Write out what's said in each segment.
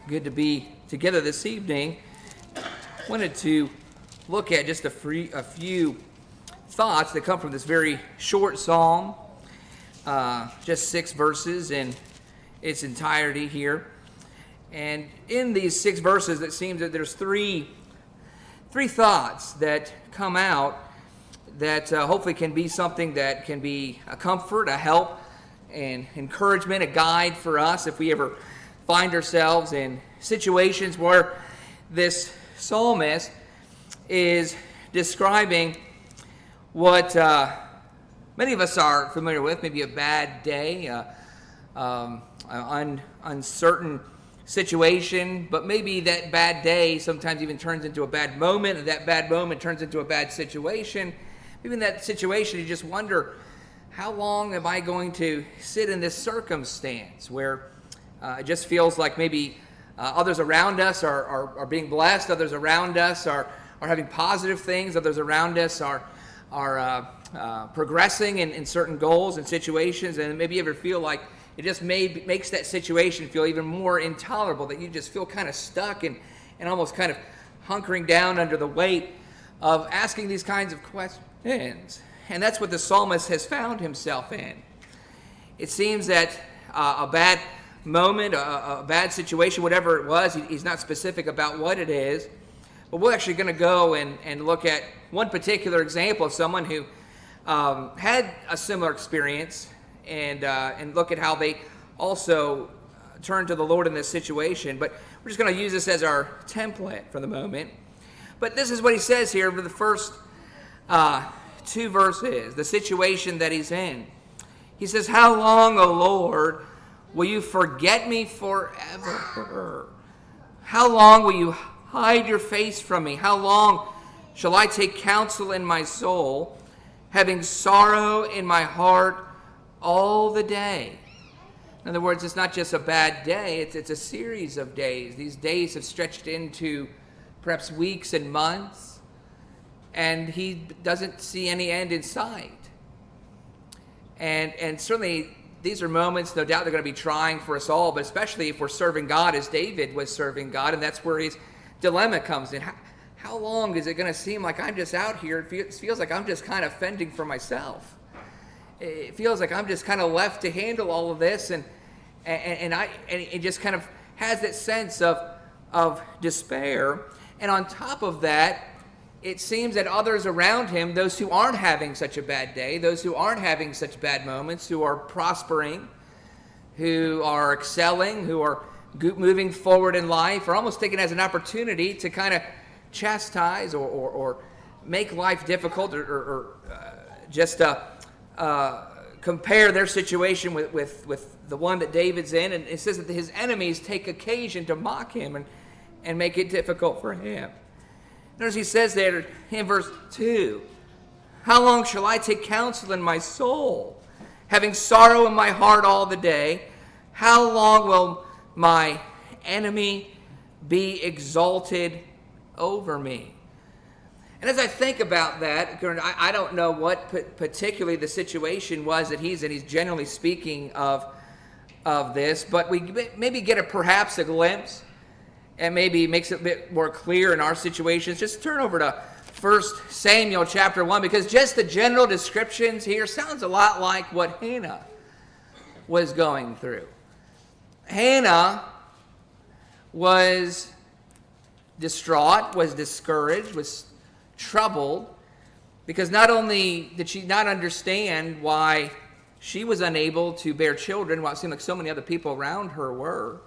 Good to be together this evening. Wanted to look at just a few thoughts that come from this very short psalm, just 6 verses in its entirety here. And in these 6 verses, it seems that there's three thoughts that come out that hopefully can be something that can be a comfort, a help, and encouragement, a guide for us if we ever find ourselves in situations where this psalmist is describing what many of us are familiar with, maybe a bad day, an uncertain situation, but maybe that bad day sometimes even turns into a bad moment, and that bad moment turns into a bad situation. Maybe in that situation you just wonder, how long am I going to sit in this circumstance where it just feels like maybe others around us are being blessed, others around us are having positive things, others around us are progressing in certain goals and situations, and maybe you ever feel like it just makes that situation feel even more intolerable, that you just feel kind of stuck and almost kind of hunkering down under the weight of asking these kinds of questions. And that's what the psalmist has found himself in. It seems that a bad moment, a bad situation, whatever it was, he's not specific about what it is, but we're actually going to go and look at one particular example of someone who had a similar experience and look at how they also turned to the Lord in this situation. But we're just going to use this as our template for the moment. But this is what he says here for the first 2 verses, the situation that he's in. He says, "How long, O Lord, will you forget me forever? How long will you hide your face from me? How long shall I take counsel in my soul, having sorrow in my heart all the day?" In other words, it's not just a bad day, it's a series of days. These days have stretched into perhaps weeks and months, and he doesn't see any end in sight. And certainly these are moments, no doubt they're going to be trying for us all, but especially if we're serving God as David was serving God, and that's where his dilemma comes in. How long is it going to seem like I'm just out here? It feels like I'm just kind of fending for myself. It feels like I'm just kind of left to handle all of this, and it just kind of has that sense of despair. And on top of that, it seems that others around him, those who aren't having such a bad day, those who aren't having such bad moments, who are prospering, who are excelling, who are moving forward in life, are almost taken as an opportunity to kind of chastise or make life difficult or just compare their situation with the one that David's in. And it says that his enemies take occasion to mock him and make it difficult for him. Notice he says there in verse 2, "How long shall I take counsel in my soul, having sorrow in my heart all the day? How long will my enemy be exalted over me?" And as I think about that, I don't know what particularly the situation was that he's in. He's generally speaking of this, but we maybe get perhaps a glimpse, and maybe makes it a bit more clear in our situations. Just turn over to 1 Samuel chapter 1, because just the general descriptions here sounds a lot like what Hannah was going through. Hannah was distraught, was discouraged, was troubled, because not only did she not understand why she was unable to bear children, while it seemed like so many other people around her were,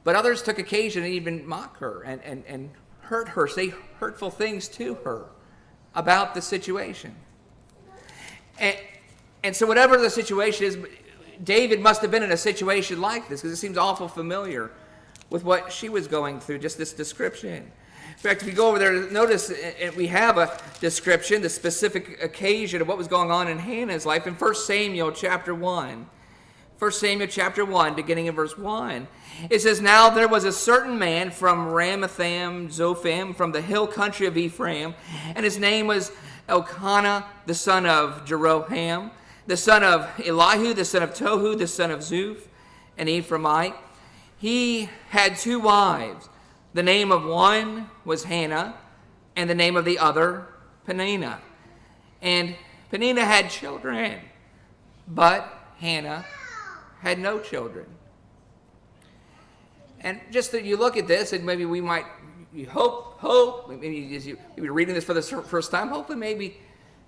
but others took occasion to even mock her and hurt her, say hurtful things to her about the situation. And so whatever the situation is, David must have been in a situation like this, because it seems awful familiar with what she was going through, just this description. In fact, if you go over there, notice we have a description, the specific occasion of what was going on in Hannah's life in 1 Samuel chapter 1. 1 Samuel chapter 1, beginning in verse 1. It says, "Now there was a certain man from Ramathaim Zophim, from the hill country of Ephraim, and his name was Elkanah, the son of Jeroham, the son of Elihu, the son of Tohu, the son of Zuph, an Ephraimite. he had 2 wives. The name of one was Hannah, and the name of the other Peninnah. And Peninnah had children, but Hannah had no children. And just that you look at this, and maybe we might, you hope, maybe as you're reading this for the first time, hopefully maybe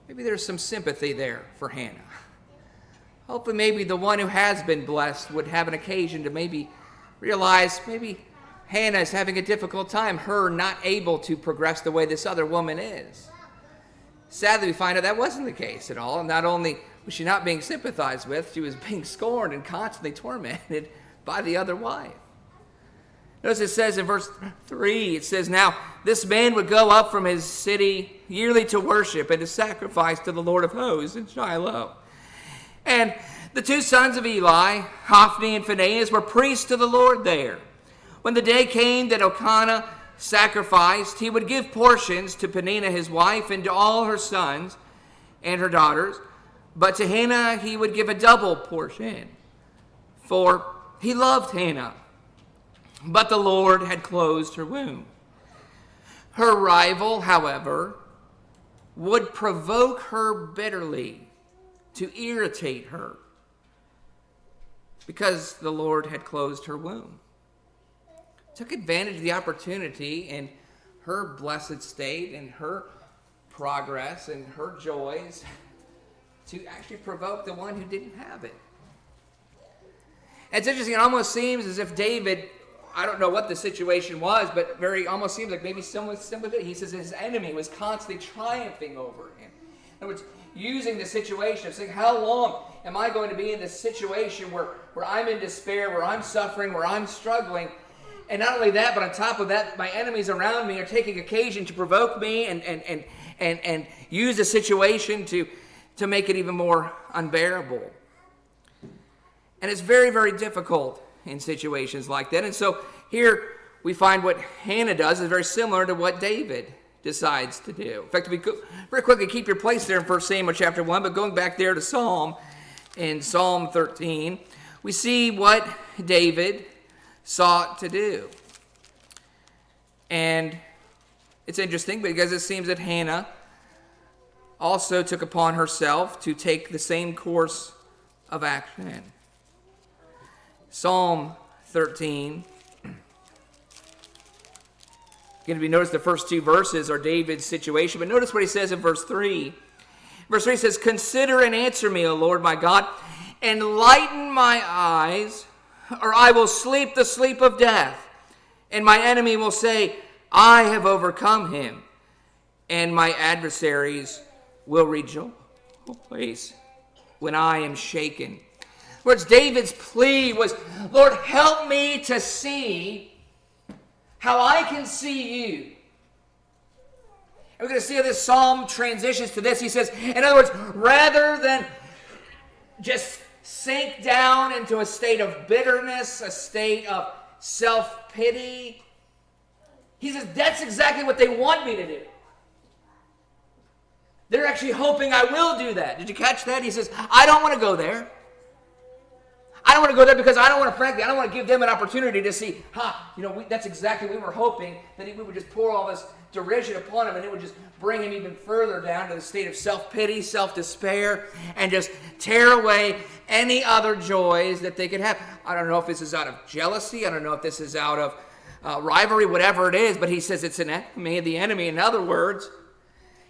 there's some sympathy there for Hannah. Hopefully maybe the one who has been blessed would have an occasion to maybe realize maybe Hannah is having a difficult time, her not able to progress the way this other woman is. Sadly, we find out that wasn't the case at all. Not only was she not being sympathized with, she was being scorned and constantly tormented by the other wife. Notice it says in verse 3, it says, "Now this man would go up from his city yearly to worship and to sacrifice to the Lord of hosts in Shiloh. And the 2 sons of Eli, Hophni and Phinehas, were priests to the Lord there. When the day came that Elkanah sacrificed, he would give portions to Peninnah his wife and to all her sons and her daughters. But to Hannah he would give a double portion, for he loved Hannah. But the Lord had closed her womb. Her rival, however, would provoke her bitterly to irritate her, because the Lord had closed her womb. Took advantage of the opportunity in her blessed state and her progress and her joys to actually provoke the one who didn't have it. It's interesting, it almost seems as if David, I don't know what the situation was, but almost seems like maybe someone similar to it. He says his enemy was constantly triumphing over him. In other words, using the situation of saying, how long am I going to be in this situation where I'm in despair, where I'm suffering, where I'm struggling? And not only that, but on top of that, my enemies around me are taking occasion to provoke me and use the situation to make it even more unbearable. And it's very, very difficult in situations like that. And so here we find what Hannah does is very similar to what David decides to do. In fact, if we could very quickly keep your place there in 1 Samuel chapter 1, but going back there to Psalm 13, we see what David sought to do. And it's interesting because it seems that Hannah also took upon herself to take the same course of action. Psalm 13. Again, if you notice the first 2 verses are David's situation, but notice what he says in verse 3. Verse 3 says, "Consider and answer me, O Lord my God, enlighten my eyes, or I will sleep the sleep of death, and my enemy will say, I have overcome him, and my adversaries will rejoice when I am shaken." Whereas David's plea was, Lord, help me to see how I can see you. And we're going to see how this psalm transitions to this. He says, in other words, rather than just sink down into a state of bitterness, a state of self-pity, he says, that's exactly what they want me to do. They're actually hoping I will do that. Did you catch that? He says, I don't want to go there. I don't want to go there because I don't want to give them an opportunity to see, that's exactly what we were hoping, that we would just pour all this derision upon him and it would just bring him even further down to the state of self-pity, self-despair, and just tear away any other joys that they could have. I don't know if this is out of jealousy. I don't know if this is out of rivalry, whatever it is, but he says it's an enemy. The enemy, in other words,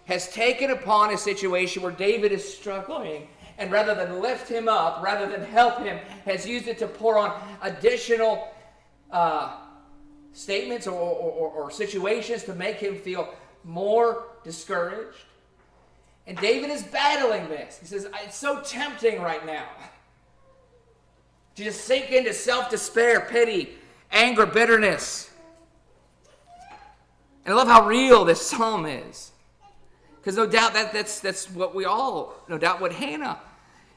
has taken upon a situation where David is struggling, and rather than lift him up, rather than help him, has used it to pour on additional statements or situations to make him feel more discouraged. And David is battling this. He says, it's so tempting right now to just sink into self-despair, pity, anger, bitterness. And I love how real this psalm is. Because no doubt that's what we all, no doubt what Hannah,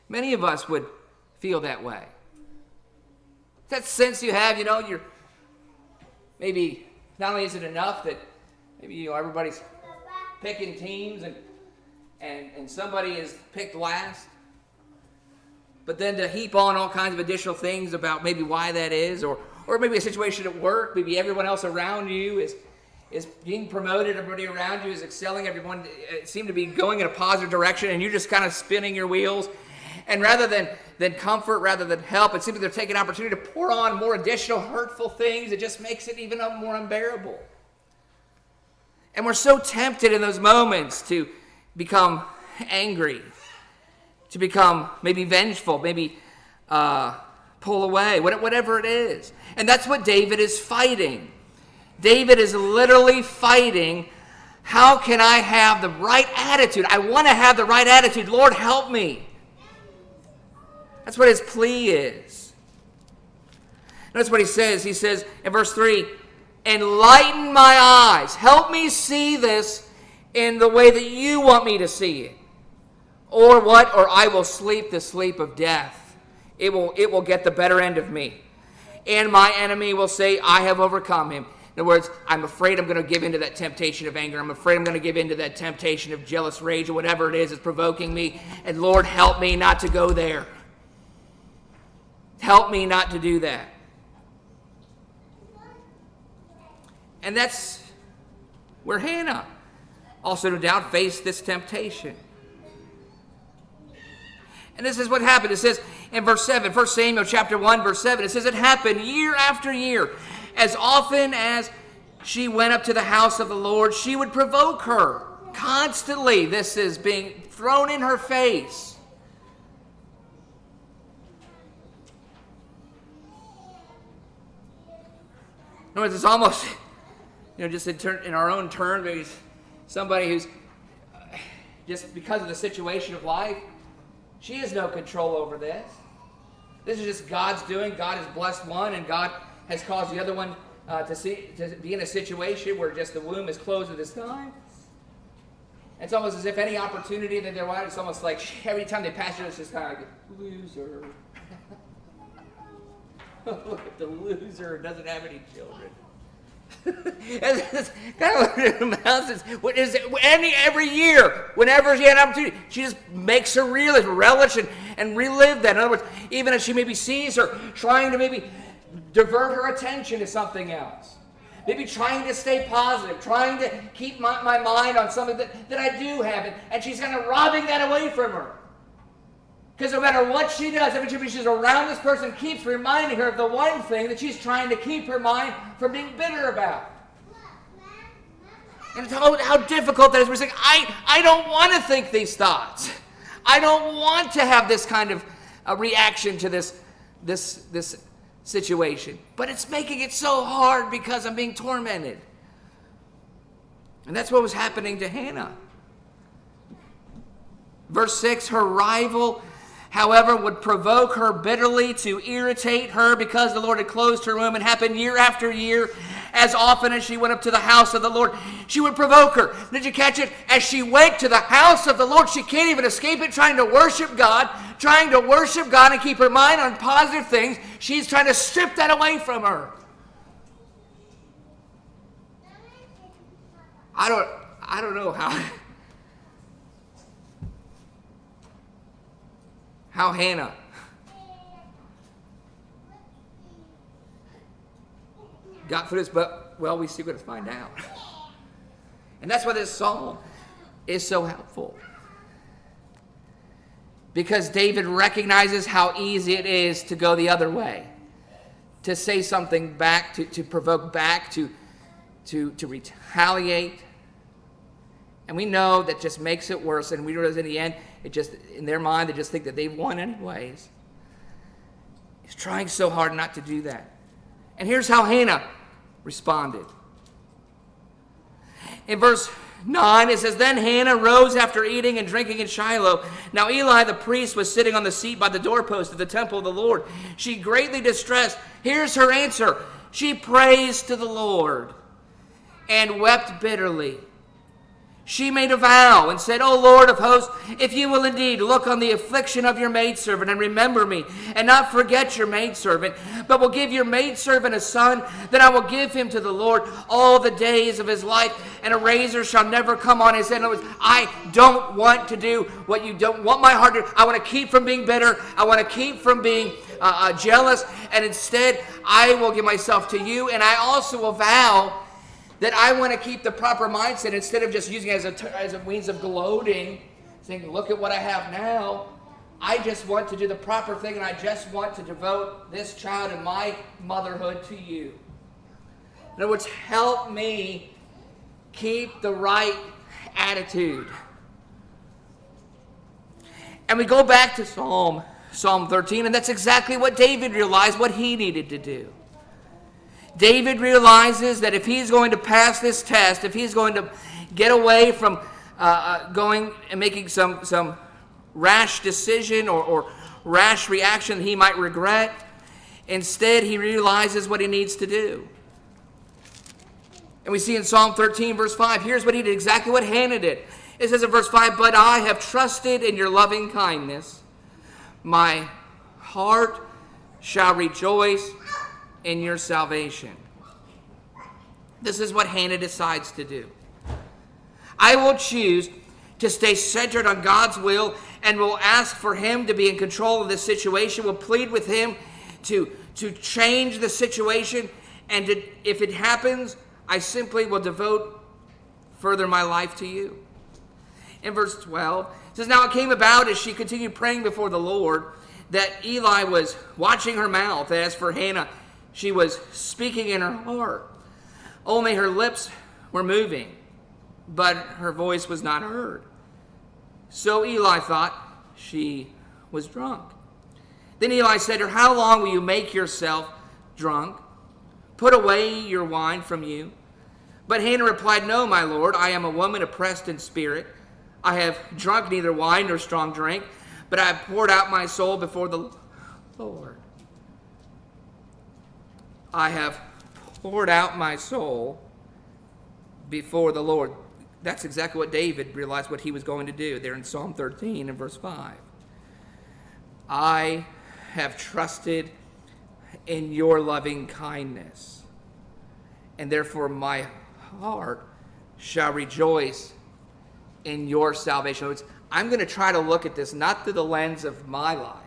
many of us would feel that way. That sense you have, you're maybe, not only is it enough that maybe, everybody's picking teams and somebody is picked last, but then to heap on all kinds of additional things about maybe why that is, or Or maybe a situation at work. Maybe everyone else around you is being promoted. Everybody around you is excelling. Everyone seems to be going in a positive direction, and you're just kind of spinning your wheels. And rather than comfort, rather than help, it seems like they're taking an opportunity to pour on more additional hurtful things. It just makes it even more unbearable. And we're so tempted in those moments to become angry, to become maybe vengeful, maybe pull away, whatever it is. And that's what David is fighting. David is literally fighting, how can I have the right attitude? I want to have the right attitude. Lord, help me. That's what his plea is. Notice what he says. He says in verse 3, enlighten my eyes. Help me see this in the way that you want me to see it. Or what? Or I will sleep the sleep of death. It will get the better end of me. And my enemy will say, I have overcome him. In other words, I'm afraid I'm going to give into that temptation of anger. I'm afraid I'm going to give into that temptation of jealous rage or whatever it is that's provoking me. And Lord, help me not to go there. Help me not to do that. And that's where Hannah also no doubt faced this temptation. And this is what happened. It says in verse 7, 1 Samuel chapter 1, verse 7, it says it happened year after year. As often as she went up to the house of the Lord, she would provoke her. Constantly, this is being thrown in her face. In other words, it's almost, just in our own turn, maybe somebody who's, just because of the situation of life, she has no control over this. This is just God's doing. God has blessed one, and God has caused the other one to be in a situation where just the womb is closed at this time. It's almost as if any opportunity that they're wanting, it's almost like every time they pass it, it's just kind of like, loser. Look at the loser who doesn't have any children. That's kind of what it amounts to. Every year, whenever she had an opportunity, she just makes her relish and relive that. In other words, even if she maybe sees her trying to maybe divert her attention to something else, maybe trying to stay positive, trying to keep my mind on something that I do have, and she's kind of robbing that away from her. Because no matter what she does, every time she's around this person, keeps reminding her of the one thing that she's trying to keep her mind from being bitter about. And how difficult that is. We're saying, I don't want to think these thoughts. I don't want to have this kind of reaction to this situation. But it's making it so hard because I'm being tormented. And that's what was happening to Hannah. Verse 6, her rival, however, would provoke her bitterly to irritate her because the Lord had closed her womb. It happened year after year. As often as she went up to the house of the Lord, she would provoke her. Did you catch it? As she went to the house of the Lord, she can't even escape it, trying to worship God and keep her mind on positive things. She's trying to strip that away from her. I don't know how Hannah got through this, but, well, we're going to find out. And that's why this psalm is so helpful. Because David recognizes how easy it is to go the other way, to say something back, to provoke back, to retaliate. And we know that just makes it worse, and we realize in the end, it just, in their mind, they just think that they've won anyways. He's trying so hard not to do that. And here's how Hannah responded. In verse 9, it says, then Hannah rose after eating and drinking in Shiloh. Now Eli the priest was sitting on the seat by the doorpost of the temple of the Lord. She greatly distressed. Here's her answer. She praised to the Lord and wept bitterly. she made a vow and said, O Lord of hosts, if you will indeed look on the affliction of your maidservant and remember me, and not forget your maidservant, but will give your maidservant a son, then I will give him to the Lord all the days of his life, and a razor shall never come on his head. In other words, I don't want to do what you don't want my heart to do. I want to keep from being bitter. I want to keep from being jealous, and instead I will give myself to you, and I also will vow that I want to keep the proper mindset instead of just using it as a means of gloating, saying, look at what I have now. I just want to do the proper thing, and I just want to devote this child and my motherhood to you. In other words, help me keep the right attitude. And we go back to Psalm 13, and that's exactly what David realized what he needed to do. David realizes that if he's going to pass this test, if he's going to get away from going and making some rash decision or rash reaction that he might regret, instead he realizes what he needs to do. And we see in Psalm 13, verse 5, here's what he did, exactly what Hannah did. It says in verse 5, but I have trusted in your loving kindness. My heart shall rejoice in your salvation. This is what Hannah decides to do. I will choose to stay centered on God's will and will ask for him to be in control of this situation. Will plead with him to change the situation, and if it happens, I simply will devote further my life to you. In verse 12, it says, now it came about as she continued praying before the Lord that Eli was watching her mouth. As for Hannah, she was speaking in her heart. Only her lips were moving, but her voice was not heard. So Eli thought she was drunk. Then Eli said to her, how long will you make yourself drunk? Put away your wine from you. But Hannah replied, no, my lord, I am a woman oppressed in spirit. I have drunk neither wine nor strong drink, but I have poured out my soul before the Lord. I have poured out my soul before the Lord. That's exactly what David realized what he was going to do there in Psalm 13 and verse 5. I have trusted in your loving kindness, and therefore my heart shall rejoice in your salvation. I'm going to try to look at this not through the lens of my life,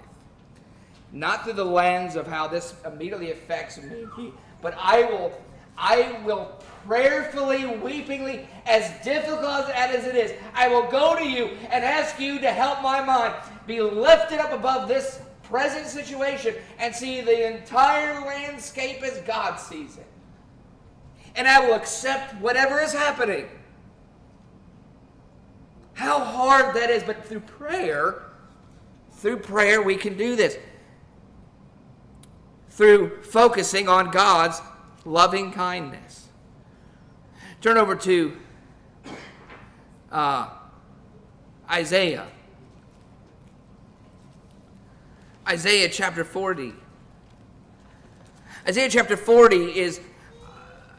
not through the lens of how this immediately affects me, but I will prayerfully, weepingly, as difficult as it is, I will go to you and ask you to help my mind be lifted up above this present situation and see the entire landscape as God sees it. And I will accept whatever is happening. How hard that is, but through prayer we can do this. Through focusing on God's loving kindness. Turn over to Isaiah. Isaiah chapter 40. Isaiah chapter 40 is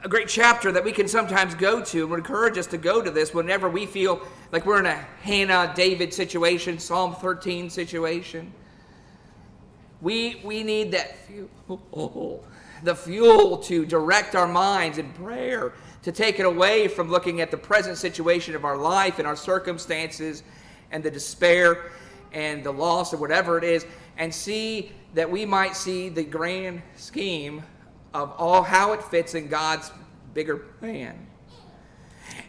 a great chapter that we can sometimes go to, and would encourage us to go to this whenever we feel like we're in a Hannah, David situation, Psalm 13 situation. We need that fuel, the fuel to direct our minds in prayer, to take it away from looking at the present situation of our life and our circumstances and the despair and the loss or whatever it is, and see that we might see the grand scheme of all how it fits in God's bigger plan.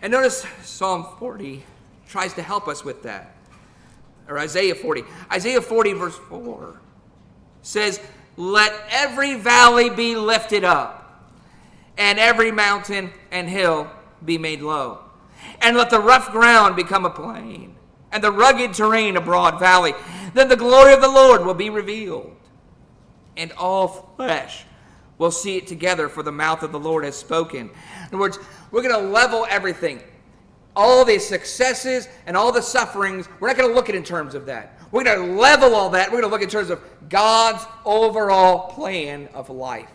And notice Psalm 40 tries to help us with that. Or Isaiah 40. Isaiah 40 verse 4 says, let every valley be lifted up, and every mountain and hill be made low. And let the rough ground become a plain, and the rugged terrain a broad valley. Then the glory of the Lord will be revealed, and all flesh will see it together, for the mouth of the Lord has spoken. In other words, we're going to level everything. All the successes and all the sufferings, we're not going to look at it in terms of that. We're going to level all that. We're going to look in terms of God's overall plan of life.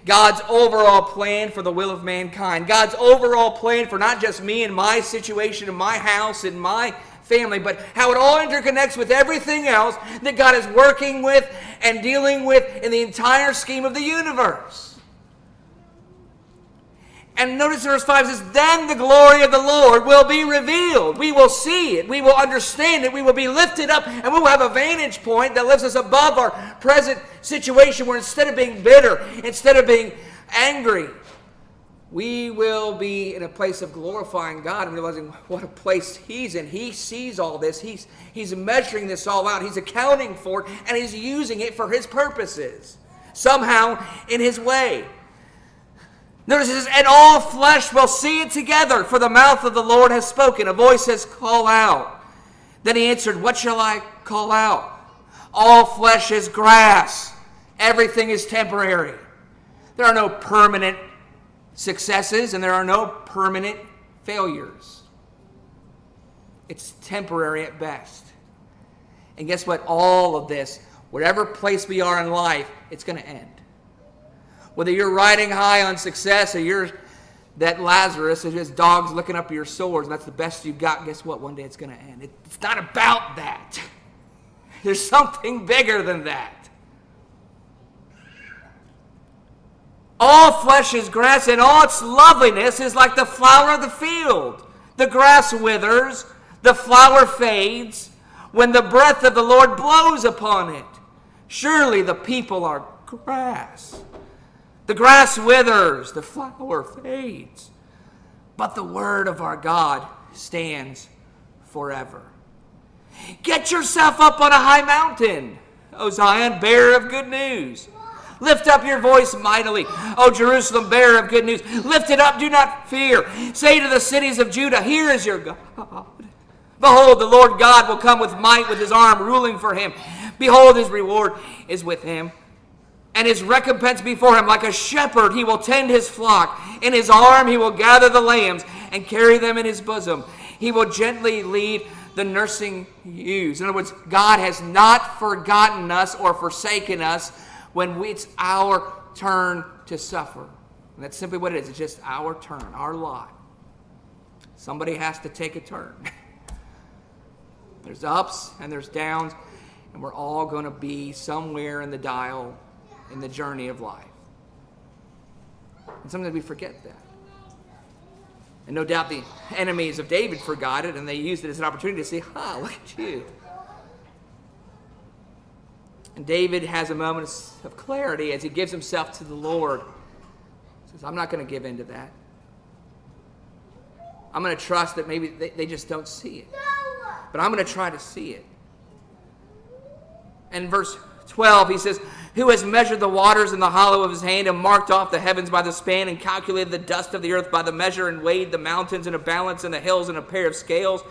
God's overall plan for the will of mankind. God's overall plan for not just me and my situation and my house and my family, but how it all interconnects with everything else that God is working with and dealing with in the entire scheme of the universe. And notice verse 5 says, then the glory of the Lord will be revealed. We will see it. We will understand it. We will be lifted up, and we will have a vantage point that lifts us above our present situation, where instead of being bitter, instead of being angry, we will be in a place of glorifying God and realizing what a place He's in. He sees all this. He's measuring this all out. He's accounting for it, and He's using it for His purposes, somehow in His way. Notice it says, and all flesh will see it together, for the mouth of the Lord has spoken. A voice says, call out. Then he answered, what shall I call out? All flesh is grass. Everything is temporary. There are no permanent successes, and there are no permanent failures. It's temporary at best. And guess what? All of this, whatever place we are in life, it's going to end. Whether you're riding high on success or you're that Lazarus and just dogs licking up your sores and that's the best you've got, guess what? One day it's going to end. It's not about that. There's something bigger than that. All flesh is grass, and all its loveliness is like the flower of the field. The grass withers, the flower fades, when the breath of the Lord blows upon it. Surely the people are grass. The grass withers, the flower fades, but the word of our God stands forever. Get yourself up on a high mountain, O Zion, bearer of good news. Lift up your voice mightily, O Jerusalem, bearer of good news. Lift it up, do not fear. Say to the cities of Judah, here is your God. Behold, the Lord God will come with might, with his arm ruling for him. Behold, his reward is with him, and his recompense before him. Like a shepherd, he will tend his flock. In his arm he will gather the lambs and carry them in his bosom. He will gently lead the nursing ewes. In other words, God has not forgotten us or forsaken us when it's our turn to suffer. And that's simply what it is. It's just our turn, our lot. Somebody has to take a turn. There's ups and there's downs, and we're all going to be somewhere in the dial in the journey of life. And sometimes we forget that. And no doubt the enemies of David forgot it, and they used it as an opportunity to say, look at you. And David has a moment of clarity as he gives himself to the Lord. He says, I'm not going to give in to that. I'm going to trust that maybe they just don't see it. But I'm going to try to see it. And verse 12, he says, who has measured the waters in the hollow of his hand and marked off the heavens by the span and calculated the dust of the earth by the measure and weighed the mountains in a balance and the hills in a pair of scales?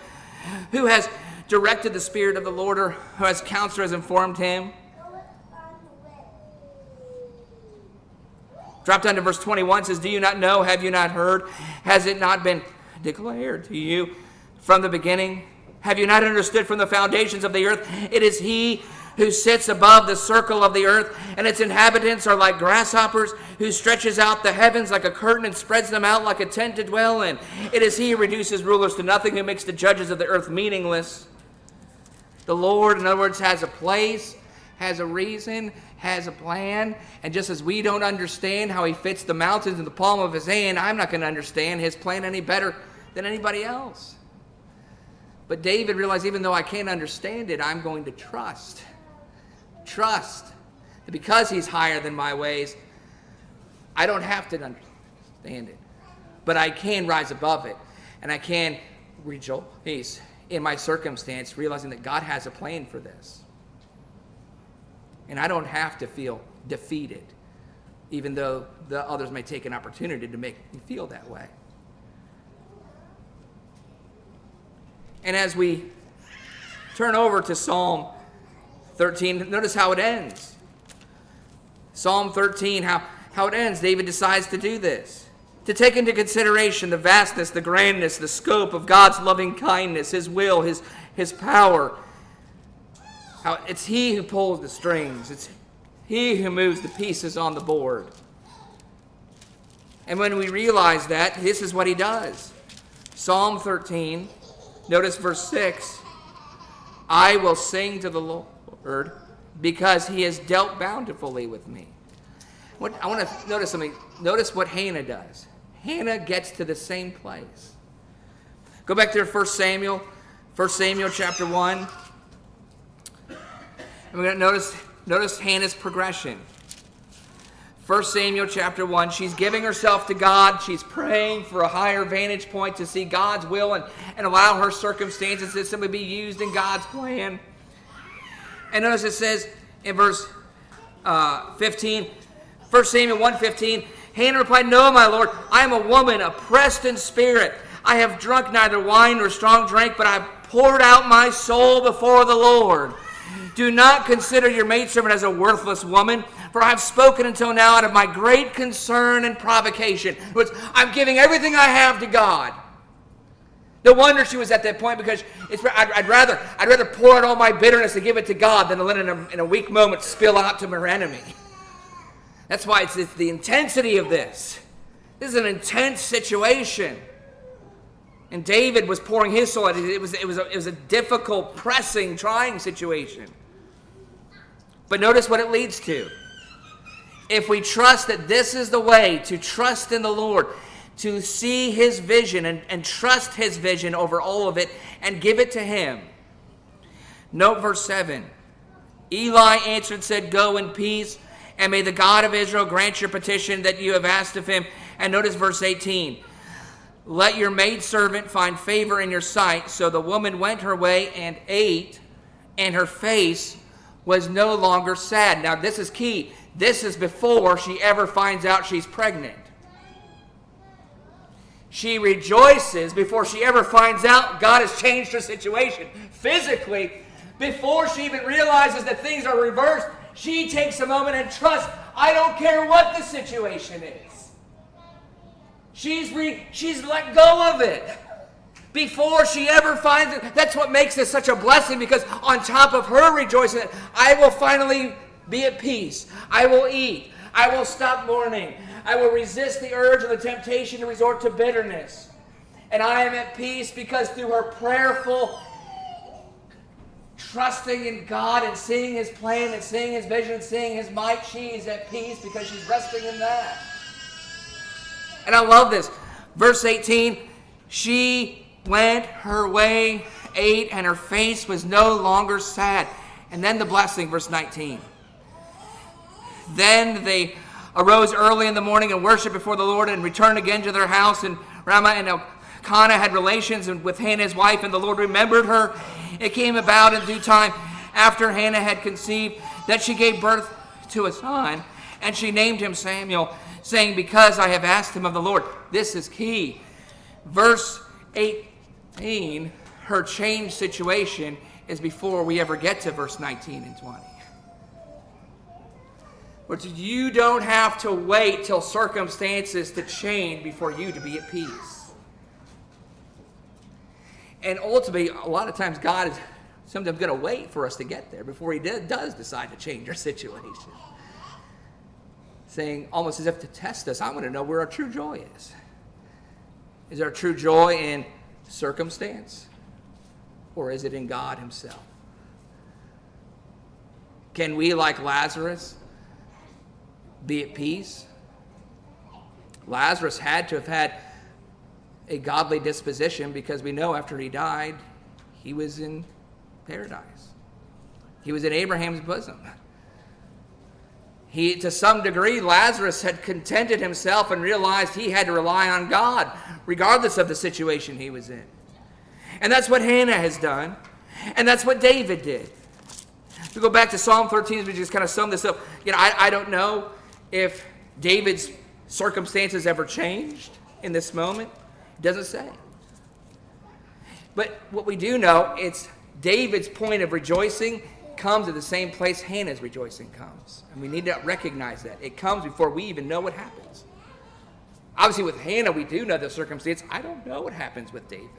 Who has directed the Spirit of the Lord, or who has counselor has informed him? Drop down to verse 21, says, do you not know? Have you not heard? Has it not been declared to you from the beginning? Have you not understood from the foundations of the earth? It is he who sits above the circle of the earth, and its inhabitants are like grasshoppers, who stretches out the heavens like a curtain and spreads them out like a tent to dwell in. It is he who reduces rulers to nothing, who makes the judges of the earth meaningless. The Lord, in other words, has a place, has a reason, has a plan, and just as we don't understand how he fits the mountains in the palm of his hand, I'm not going to understand his plan any better than anybody else. But David realized, even though I can't understand it, I'm going to trust. Trust that because he's higher than my ways, I don't have to understand it. But I can rise above it, and I can rejoice in my circumstance, realizing that God has a plan for this. And I don't have to feel defeated, even though the others may take an opportunity to make me feel that way. And as we turn over to Psalm 13, notice how it ends. Psalm 13, how it ends. David decides to do this. To take into consideration the vastness, the grandness, the scope of God's loving kindness, his will, his power. How it's he who pulls the strings. It's he who moves the pieces on the board. And when we realize that, this is what he does. Psalm 13, notice verse 6. I will sing to the Lord because he has dealt bountifully with me. I want to notice something. Notice what Hannah does. Hannah gets to the same place. Go back to 1 Samuel chapter 1. And we're going to notice Hannah's progression. 1 Samuel chapter 1, she's giving herself to God. She's praying for a higher vantage point to see God's will and allow her circumstances to simply be used in God's plan. And notice it says in verse 15, 1 Samuel 1:15, Hannah replied, no, my Lord, I am a woman oppressed in spirit. I have drunk neither wine nor strong drink, but I have poured out my soul before the Lord. Do not consider your maidservant as a worthless woman, for I have spoken until now out of my great concern and provocation. Which I'm giving everything I have to God. No wonder she was at that point, because I'd rather pour out all my bitterness and give it to God than to let it in a weak moment spill out to my enemy. That's why it's the intensity of this. This is an intense situation. And David was pouring his soul. It was a difficult, pressing, trying situation. But notice what it leads to. If we trust that this is the way to trust in the Lord, to see his vision and trust his vision over all of it and give it to him. Note verse 7. Eli answered and said, go in peace, and may the God of Israel grant your petition that you have asked of him. And notice verse 18. Let your maidservant find favor in your sight. So the woman went her way and ate, and her face was no longer sad. Now this is key. This is before she ever finds out she's pregnant. She rejoices before she ever finds out God has changed her situation. Physically, before she even realizes that things are reversed, she takes a moment and trusts, I don't care what the situation is. She's let go of it before she ever finds it. That's what makes this such a blessing, because on top of her rejoicing, I will finally be at peace. I will eat. I will stop mourning. I will resist the urge and the temptation to resort to bitterness. And I am at peace because through her prayerful trusting in God and seeing his plan and seeing his vision and seeing his might, she is at peace because she's resting in that. And I love this. Verse 18, she went her way, ate, and her face was no longer sad. And then the blessing, verse 19. Then they arose early in the morning and worshiped before the Lord and returned again to their house. And Ramah and Elkanah had relations with Hannah his wife, and the Lord remembered her. It came about in due time, after Hannah had conceived, that she gave birth to a son, and she named him Samuel, saying, because I have asked him of the Lord. This is key. Verse 18, her changed situation is before we ever get to verse 19 and 20. But you don't have to wait till circumstances to change before you to be at peace. And ultimately, a lot of times God is sometimes going to wait for us to get there before he does decide to change our situation. Saying, almost as if to test us, I want to know where our true joy is. Is our true joy in circumstance, or is it in God himself? Can we, like Lazarus, be at peace? Lazarus had to have had a godly disposition, because we know after he died, he was in paradise. He was in Abraham's bosom. To some degree, Lazarus had contented himself and realized he had to rely on God, regardless of the situation he was in. And that's what Hannah has done. And that's what David did. We go back to Psalm 13 as we just kind of sum this up. I don't know if David's circumstances ever changed in this moment. It doesn't say. But what we do know, it's David's point of rejoicing comes at the same place Hannah's rejoicing comes. And we need to recognize that. It comes before we even know what happens. Obviously with Hannah, we do know the circumstance. I don't know what happens with David.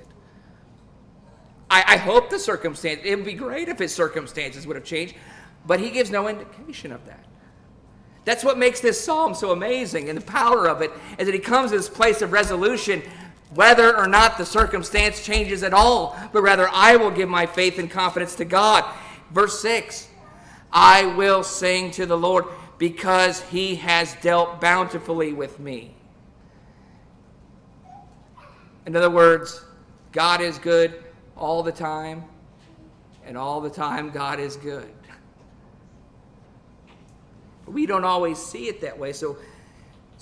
I hope the circumstance, it would be great if his circumstances would have changed, but he gives no indication of that. That's what makes this psalm so amazing, and the power of it is that he comes to this place of resolution, whether or not the circumstance changes at all, but rather I will give my faith and confidence to God. Verse 6, I will sing to the Lord because he has dealt bountifully with me. In other words, God is good all the time, and all the time God is good. But we don't always see it that way. So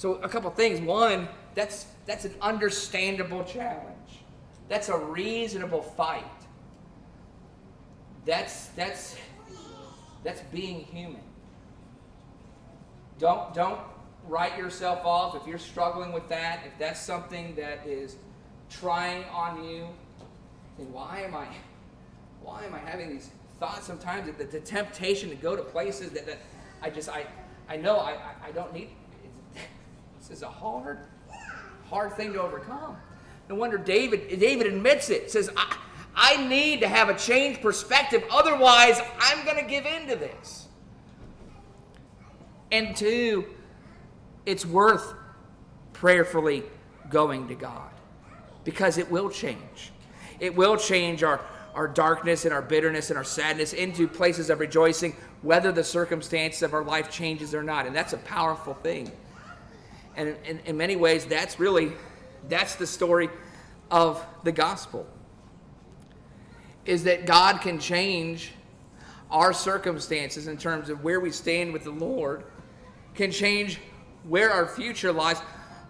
a couple things. One, that's an understandable challenge. That's a reasonable fight. That's being human. Don't write yourself off if you're struggling with that. If that's something that is trying on you, then why am I having these thoughts sometimes? The temptation to go to places that I know I don't need. This is a hard thing to overcome. No wonder David admits it. Says, I need to have a changed perspective. Otherwise, I'm going to give in to this. And two, it's worth prayerfully going to God, because it will change. It will change our darkness and our bitterness and our sadness into places of rejoicing, whether the circumstances of our life changes or not. And that's a powerful thing. And in many ways, that's the story of the gospel, is that God can change our circumstances in terms of where we stand with the Lord, can change where our future lies,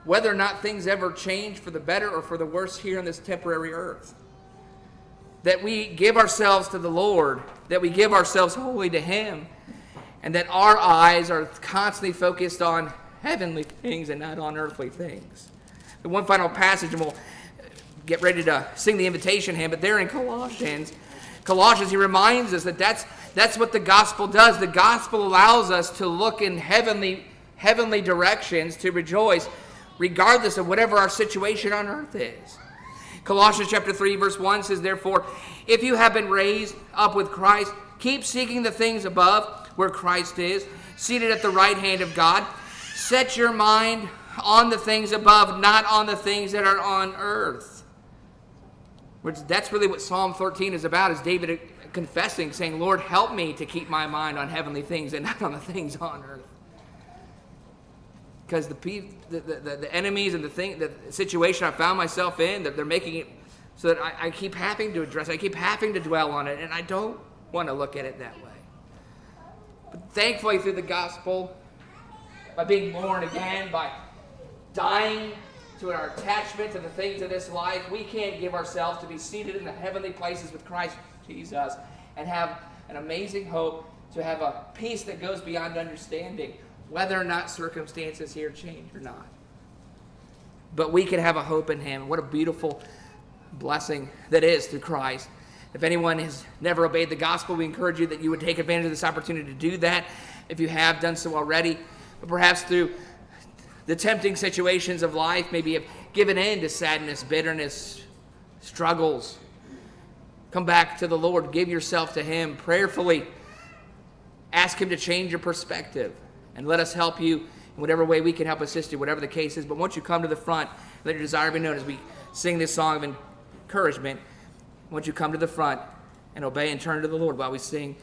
whether or not things ever change for the better or for the worse here on this temporary earth. That we give ourselves to the Lord, that we give ourselves wholly to Him, and that our eyes are constantly focused on heavenly things and not on earthly things. The one final passage, and we'll get ready to sing the invitation hymn, but there in Colossians, he reminds us that that's what the gospel does. The gospel allows us to look in heavenly directions, to rejoice, regardless of whatever our situation on earth is. Colossians chapter 3, verse 1 says, therefore, if you have been raised up with Christ, keep seeking the things above, where Christ is, seated at the right hand of God. Set your mind on the things above, not on the things that are on earth. That's really what Psalm 13 is about, is David confessing, saying, Lord, help me to keep my mind on heavenly things and not on the things on earth. Because the enemies and the situation I found myself in, that they're making it so that I keep having to address it. I keep having to dwell on it, and I don't want to look at it that way. But thankfully, through the gospel, by being born again, by dying to our attachment to the things of this life, we can give ourselves to be seated in the heavenly places with Christ Jesus and have an amazing hope, to have a peace that goes beyond understanding, whether or not circumstances here change or not. But we can have a hope in Him. What a beautiful blessing that is through Christ. If anyone has never obeyed the gospel, we encourage you that you would take advantage of this opportunity to do that, if you have done so already. But perhaps through the tempting situations of life, maybe have given in to sadness, bitterness, struggles. Come back to the Lord. Give yourself to Him prayerfully. Ask Him to change your perspective. And let us help you in whatever way we can help assist you, whatever the case is. But once you come to the front, let your desire be known as we sing this song of encouragement. Once you come to the front and obey and turn to the Lord while we sing